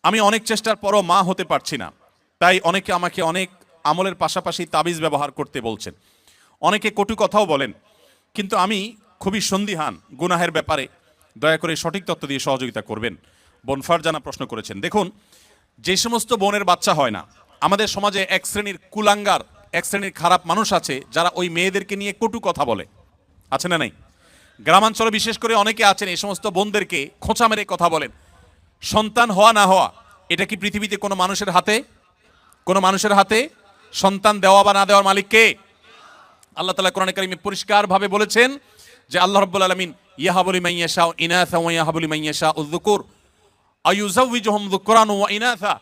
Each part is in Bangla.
আমি অনেক চেষ্টার পরও মা হতে পারছি না, তাই অনেকে আমাকে অনেক আমলের পাশাপাশি তাবিজ ব্যবহার করতে বলছেন, অনেকে কটু কথাও বলেন, কিন্তু আমি খুবই সন্দিহান গুনাহের ব্যাপারে। দয়া করে সঠিক তথ্য দিয়ে সহযোগিতা করবেন। বোন ফারজানা প্রশ্ন করেছেন। দেখুন, যে সমস্ত বোনের বাচ্চা হয় না, আমাদের সমাজে এক শ্রেণীর কুলাঙ্গার, এক শ্রেণীর খারাপ মানুষ আছে যারা ওই মেয়েদেরকে নিয়ে কটু কথা বলে, আছে না নাই? গ্রামাঞ্চলে বিশেষ করে অনেকে আছেন এই সমস্ত বোনদেরকে খোঁচা মেরে কথা বলেন। সন্তান হওয়া না হওয়া এটা কি পৃথিবীতে কোনো মানুষের হাতে? কোনো মানুষের হাতে? সন্তান দেওয়া বা না দেওয়ার মালিক কে? আল্লাহ তাআলা কোরআনে কারিমে পরিষ্কারভাবে বলেছেন যে আল্লাহ রাব্বুল আলামিন ইয়াহাবু লিমান ইয়াশাউ ইনাসা ওয়া ইয়াহাবু লিমান ইয়াশাউ যুকুর আয়ুযাওয়িজুহুম যুকরান ওয়া ইনাসা।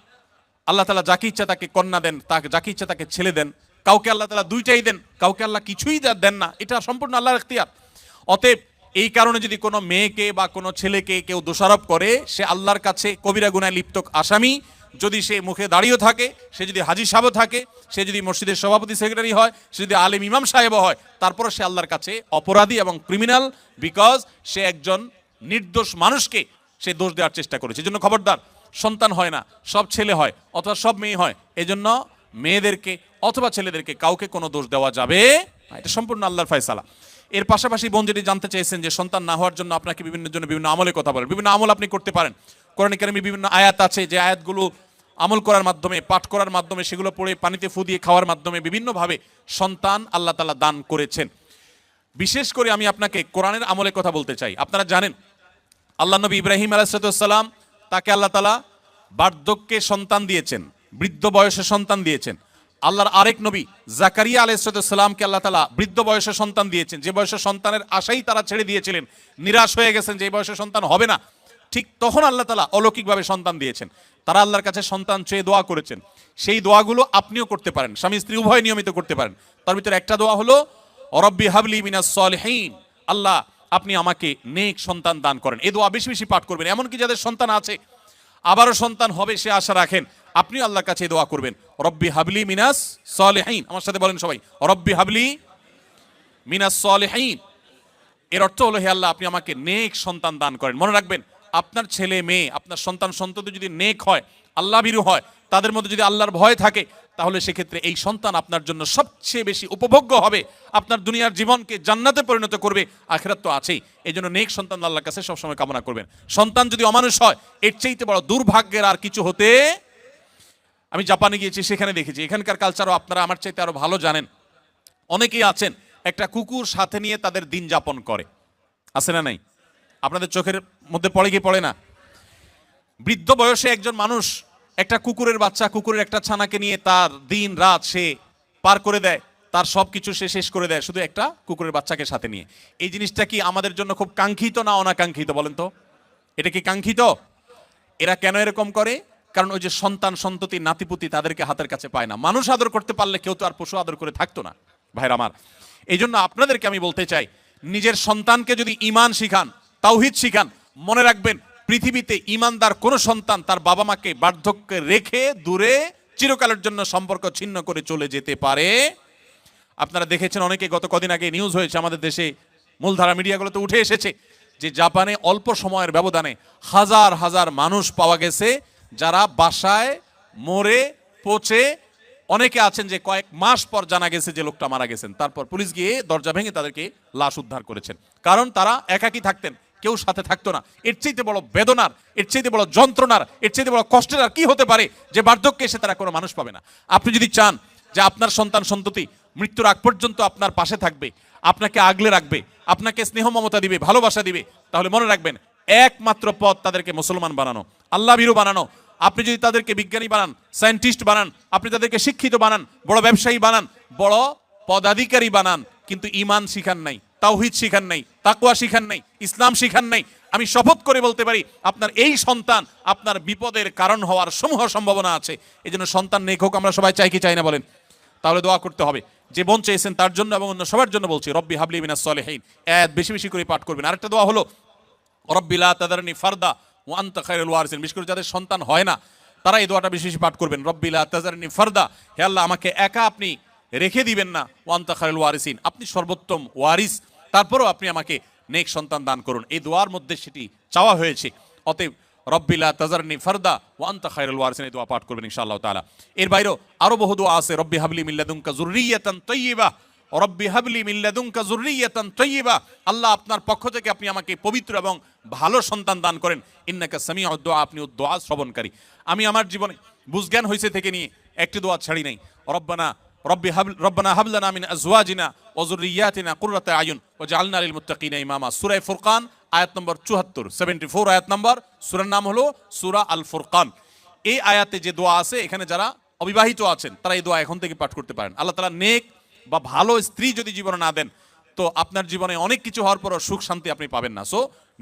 আল্লাহ তাআলা যাকে ইচ্ছা তাকে কন্যা দেন, তাকে যাকে ইচ্ছা তাকে ছেলে দেন। কাউকে আল্লাহ তাআলা দুইটাই দেন, কাউকে আল্লাহ কিছুই দেন না। এটা সম্পূর্ণ আল্লাহর ইখতিয়ার। অতএব এই কারণে যদি কোনো মেয়েকে বা কোনো ছেলেকে কেউ দোষারোপ করে, সে আল্লাহর কাছে কবিরা গুনাহে লিপ্ত আসামি। যদি সে মুখে দাঁড়িয়েও থাকে, সে যদি হাজী সাহেবও থাকে, সে যদি মসজিদের সভাপতি সেক্রেটারি হয়, সে যদি আলেম ইমাম সাহেবও হয়, তারপরে সে আল্লাহর কাছে অপরাধী এবং ক্রিমিনাল, বিকজ সে একজন নির্দোষ মানুষকে সে দোষ দেওয়ার চেষ্টা করেছে। এজন্য খবরদার, সন্তান হয় না, সব ছেলে হয় অথবা সব মেয়ে হয়, এজন্য মেয়েদেরকে অথবা ছেলেদেরকে কাউকে কোনো দোষ দেওয়া যাবে না। এটা সম্পূর্ণ আল্লাহর ফয়সালা। এর পাশাপাশি বোন যেটি জানতে চাইছেন যে সন্তান না হওয়ার জন্য আপনাকে বিভিন্ন আমলের কথা বলেন। বিভিন্ন আমল আপনি করতে পারেন। কোরআনে কারিমে বিভিন্ন আয়াত আছে, যে আয়াতগুলো আমল করার মাধ্যমে, পাঠ করার মাধ্যমে, সেগুলো পড়ে পানিতে ফু দিয়ে খাওয়ার মাধ্যমে বিভিন্নভাবে সন্তান আল্লাহ তাআলা দান করেছেন। বিশেষ করে আমি আপনাকে কোরআনের আমলের কথা বলতে চাই। আপনারা জানেন আল্লাহ নবী ইব্রাহিম আলাইহিস সালাম, তাকে আল্লাহ তাআলা বার্ধক্যে সন্তান দিয়েছেন, বৃদ্ধ বয়সে সন্তান দিয়েছেন। আল্লাহর আরেক নবী জাকারিয়া আলাইহিস সালামকে আল্লাহ তাআলা বৃদ্ধ বয়সে সন্তান দিয়েছেন, যে বয়সে সন্তানের আশাই তারা ছেড়ে দিয়েছিলেন, নিরাশ হয়ে গেছেন যে এই বয়সে সন্তান হবে না। ঠিক তখন আল্লাহ তাআলা অলৌকিকভাবে সন্তান দিয়েছেন। তারা আল্লাহর কাছে সন্তান চেয়ে দোয়া করেছেন। সেই দোয়াগুলো আপনিও করতে পারেন, স্বামী স্ত্রী উভয় নিয়মিত করতে পারেন। তার ভিতরে একটা দোয়া হলো রব্বি হাবলি মিনাস সলিহিন, আল্লাহ আপনি আমাকে নেক সন্তান দান করেন। এই দোয়া বেশি বেশি পাঠ করবেন। এমনকি যাদের সন্তান আছে, আবারও সন্তান হবে সে আশা রাখেন, আপনিও আল্লাহর কাছে দোয়া করবেন, রব্বি হাবলি মিনাস সলিহিন। আমার সাথে বলেন সবাই, রব্বি হাবলি মিনাস সলিহিন। এর অর্থ হলো, হে আল্লাহ আপনি আমাকে নেক সন্তান দান করেন। মনে রাখবেন, আপনার ছেলে মেয়ে, আপনার সন্তান সন্ততি যদি নেক হয়, আল্লাহ ভীরু হয়, তাদের মধ্যে যদি আল্লাহর ভয় থাকে, তাহলে সেক্ষেত্রে এই সন্তান আপনার জন্য সবচেয়ে বেশি উপভোগ্য হবে, আপনার দুনিয়ার জীবনকে জান্নাতে পরিণত করবে, আখিরাত তো আছেই। এই জন্য নেক সন্তান আল্লাহর কাছে সবসময় কামনা করবেন। সন্তান যদি অমানুষ হয়, এর চাইতে বড় দুর্ভাগ্যের আর কিছু হতে। আমি জাপানে গিয়েছি, সেখানে দেখেছি, এখানকার কালচারও আপনারা আমার চাইতে আরো ভালো জানেন। অনেকেই আছেন একটা কুকুর সাথে নিয়ে তাদের দিন যাপন করে, আছে না নাই? আপনাদের চোখের মধ্যে পড়ে কি পড়ে না? বৃদ্ধ বয়সে একজন মানুষ একটা কুকুরের বাচ্চা, কুকুরের একটা ছানাকে নিয়ে তার দিন রাত সে পার করে দেয়, তার সবকিছু সে শেষ করে দেয় শুধু একটা কুকুরের বাচ্চাকে সাথে নিয়ে। এই জিনিসটা কি আমাদের জন্য খুব কাঙ্ক্ষিত না অনাকাঙ্ক্ষিত বলেন তো? এটা কি কাঙ্ক্ষিত? এরা কেন এরকম করে? কারণ ওই যে সন্তান সন্ততি নাতিপুতি তাদেরকে হাতের কাছে পায় না। মানুষ আদর করতে পারলে কেউ তো আর পশু আদর করে থাকতো না, ভাইরা আমার। এই জন্য আপনাদেরকে আমি বলতে চাই, নিজের সন্তানকে যদি ঈমান শিখান, তাওহীদ শিখান, মনে রাখবেন পৃথিবীতে ঈমানদার কোন সন্তান তার বাবা মাকে বার্ধক্যে রেখে দূরে চিরকালের জন্য সম্পর্ক ছিন্ন করে চলে যেতে পারে। আপনারা দেখেছেন, অনেকে গত কদিন আগে নিউজ হয়েছে আমাদের দেশে, মূলধারা মিডিয়াগুলোতে উঠে এসেছে যে জাপানে অল্প সময়ের ব্যবধানে হাজার হাজার মানুষ পাওয়া গেছে যারা বাসায় মরে পচে, অনেকে আছেন যে কয়েক মাস পর জানা গেছে যে লোকটা মারা গেছেন, তারপর পুলিশ গিয়ে দরজা ভেঙে তাদেরকে লাশ উদ্ধার করেছেন। কারণ তারা একাকী থাকতেন, কেউ সাথে থাকতো না। এর চাইতে বড় বেদনার, এর চাইতে বড় যন্ত্রণার, এর চাইতে বড় কষ্টের আর কি হতে পারে যে বার্ধক্যে এসে তারা কোনো মানুষ পাবে না। আপনি যদি চান যে আপনার সন্তান সন্ততি মৃত্যুর আগ পর্যন্ত আপনার পাশে থাকবে, আপনাকে আগলে রাখবে, আপনাকে স্নেহ মমতা দিবে, ভালোবাসা দিবে, তাহলে মনে রাখবেন একমাত্র পথ তাদেরকে মুসলমান বানানো, আল্লাহ ভীরু বানানো। আপনি যদি তাদেরকে বিজ্ঞানী বানান, সায়েন্টিস্ট বানান, আপনি তাদেরকে শিক্ষিত বানান, বড় ব্যবসায়ী বানান, বড় পদাধিকারী বানান, কিন্তু ঈমান শিখান নাই, তাওহীদ শিখান নাই, তাকওয়া শিখান নাই, ইসলাম শিখান নাই, আমি শপথ করে বলতে পারি আপনার এই সন্তান আপনার বিপদের কারণ হওয়ার সমূহ সম্ভাবনা আছে। এই জন্য সন্তান নেক হোক আমরা সবাই চাই কি চাই না বলেন? তাহলে দোয়া করতে হবে। যে বোন চেয়েছেন তার জন্য এবং অন্য সবার জন্য বলছি, রব্বি হাবলি মিনাস সলিহিন। বেশি বেশি করে পাঠ করবেন। আরেকটা দোয়া হলো রব্বি লা তাদারনি ফারদা ওয়া আনতা খায়রুল ওয়ারিসিন। বিশেষ করে যাদের সন্তান হয় না তারা এই দোয়াটা বেশি বেশি পাঠ করবেন, রব্বি লা তাদারনি ফারদা, হে আল্লাহ আমাকে একা আপনি রেখে দিবেন না, ওয়া আনতা খায়রুল ওয়ারিসিন, আপনি সর্বোত্তম ওয়ারিস, তারপরও আপনি আমাকে নেক সন্তান দান করুন। এই দোয়ার মধ্যে সেটি চাওয়া হয়েছে। অতএব রব্বি লা তাজারনি ফারদা ওয়া আনতা খায়রুল ওয়ারিসিন, এই দোয়া পাঠ করবেন ইনশাআল্লাহ তাআলা। এর বাইরেও আরো বহু দোয়া আছে, রব্বি হাবলি মিন লাদুনকা যুররিয়াতান তাইয়্যিবা, রব্বি হাবলি মিন লাদুনকা যুররিয়াতান তাইয়্যিবা, আল্লাহ আপনার পক্ষ থেকে আপনি আমাকে পবিত্র এবং ভালো সন্তান দান করেন, ইন্নাকা সামিউদ দুআ, আপনি দোয়া শ্রবণকারী। আমি আমার জীবনে বুঝজ্ঞান হইছে থেকে নিয়ে একটি দোয়া ছাড়ি নাই। রব্বানা হাব লানা মিন আজওয়াজিনা ওয়া যুররিয়াতিনা কুররাতা আয়ুন ওয়াজআলনা লিল মুত্তাকিনা ইমামা। সূরা ফুরকান আয়াত নম্বর 74, 74 আয়াত নম্বর। সূরার নাম হলো সূরা আল ফুরকান। এই আয়াতে যে দোয়া আছে, এখানে যারা অবিবাহিত আছেন তারা এই দোয়া এখন থেকে পাঠ করতে পারেন। আল্লাহ তাআলা নেক বা ভালো স্ত্রী যদি জীবনে না দেন, তো আপনার জীবনে অনেক কিছু হওয়ার পরও সুখ শান্তি আপনি পাবেন না। সো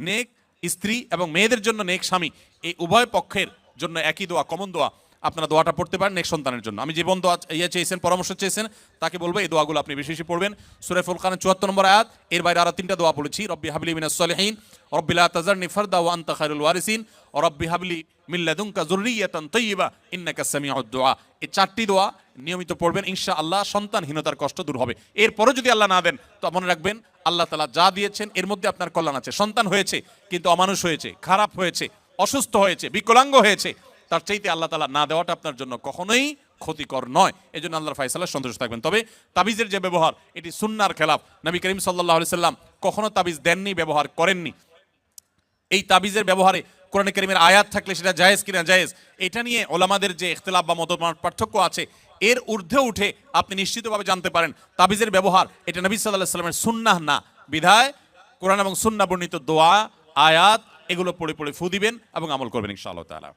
নেক স্ত্রী এবং মেয়েদের জন্য নেক স্বামী, এই উভয় পক্ষের জন্য একই দোয়া, কমন দোয়া, আপনারা দোয়াটা পড়তে পারেন নেক সন্তানের জন্য। আমি জীবন দোয়া চেয়েছেন, পরামর্শ চেয়েছেন, তাকে বলবো এই দোয়াগুলো আপনি বেশি বেশি পড়বেন। সূরা ফুরকানের 74 নম্বর আয়াত, এর বাইরে আরো 3টা দোয়া বলেছি, রব্বি হাবলি মিনাস সলিহিন, রব্বি লা তাজারনি ফারদা ওয়া আনতা খায়রুল ওয়ারিসিন, রব্বি হাবলি মিন লাদুনকা যুররিয়াতান তাইয়্যিবা ইন্নাকা সামিউদ দুআ। এই 4টি দোয়া নিয়মিত পড়বেন, ইনশাআল্লাহ সন্তানহীনতার কষ্ট দূর হবে। এরপরে যদি আল্লাহ না দেন, তো মনে রাখবেন আল্লাহ তাআলা যা দিয়েছেন এর মধ্যে আপনার কল্যাণ আছে। সন্তান হয়েছে কিন্তু অমানুষ হয়েছে, খারাপ হয়েছে, অসুস্থ হয়েছে, বিকলাঙ্গ হয়েছে, তার চাইতে আল্লাহ তাআলা না দেওয়াটা আপনার জন্য কখনোই ক্ষতিকর নয়। এই জন্য আল্লাহর ফায়সালায় সন্তুষ্ট থাকবেন। তবে তাবিজের যে ব্যবহার, এটি সুন্নাহর খেলাফ। নবী করিম সাল্লাল্লাহু আলাইহি সাল্লাম কখনো তাবিজ দেননি, ব্যবহার করেননি। এই তাবিজের ব্যবহারে কোরআনে কারীমের আয়াত থাকলে সেটা জায়েজ কিনা জায়েজ, এটা নিয়ে ওলামাদের যে ইখতিলাফ বা মতপার্থক্য পার্থক্য আছে, এর ঊর্ধ্বে উঠে আপনি নিশ্চিতভাবে জানতে পারেন তাবিজের ব্যবহার এটা নবী সাল্লাল্লাহু আলাইহি সাল্লামের সুন্নাহ না। বিধায় কোরআন এবং সুন্নাহ বর্ণিত দোয়া, আয়াত এগুলো পড়ে পড়ে ফু দিবেন এবং আমল করবেন ইনশাআল্লাহ তাআলা।